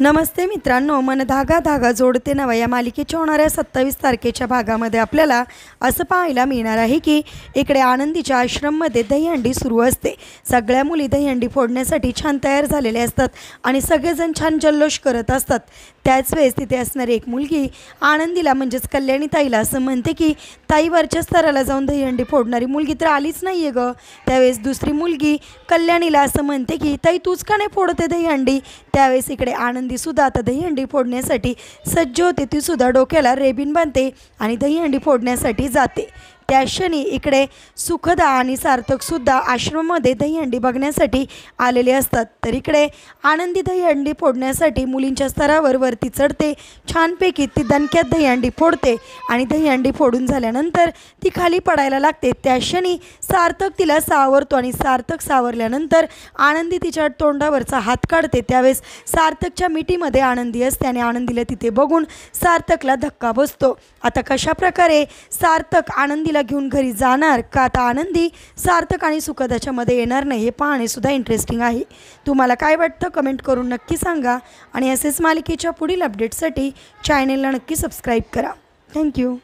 नमस्ते मित्रांनो, मन धागा धागा जोडते नवा या मालिकेच्या होणाऱ्या 27 तारखेच्या भागामध्ये आपल्याला असं पाहायला मिळणार आहे की इकडे आनंदीच्या आश्रममध्ये दहीहंडी सुरू असते। सगळ्या मुली दहीहंडी फोडण्यासाठी छान तयार झालेले असतात आणि सगळेजण छान जल्लोष करत असतात। त्याच वेळेस तिथे असणारी एक मुलगी आनंदीला म्हणजेच कल्याणी ताईला असं म्हणते की ताई वरच्या स्तराला जाऊन दहीहंडी फोडणारी मुलगी तर आलीच नाही आहे गं। त्यावेळेस दुसरी मुलगी कल्याणीला असं म्हणते की ताई तूच का नाही फोडते दहीहंडी। त्यावेळेस इकडे आनंदी सुद्धा आता दहीहंडी फोडण्यासाठी सज्ज होते। ती सुद्धा डोक्याला रेबीन बांधते आणि दहीहंडी फोडण्यासाठी जाते। त्या क्षणी इकडे सुखदा आणि सार्थक सुद्धा आश्रमामध्ये दहीहंडी बघण्यासाठी आलेले असतात। तर इकडे आनंदी दहीहंडी फोडण्यासाठी मुलींच्या स्तरावर वरती चढते। छानपैकी ती दणक्यात दहीहंडी फोडते आणि दहीहंडी फोडून झाल्यानंतर ती खाली पडायला लागते। त्या क्षणी सार्थक तिला सावरतो आणि सार्थक सावरल्यानंतर आनंदी तिच्या तोंडावरचा हात काढते। त्यावेळेस सार्थकच्या मिठीमध्ये आनंदी असते आणि आनंदीला तिथे बघून सार्थकला धक्का बसतो। आता कशा प्रकारे सार्थक आनंदीला घेऊन घरी जाणार का आता आनंदी सार्थक आणि सुखदाच्या मध्ये येणार नाही हे पाहणे सुद्धा इंटरेस्टिंग आहे। तुम्हाला काय वाटतं कमेंट करून नक्की सांगा आणि असेच मालिकेच्या पुढील अपडेटसाठी चॅनलला नक्की सबस्क्राइब करा। थँक्यू।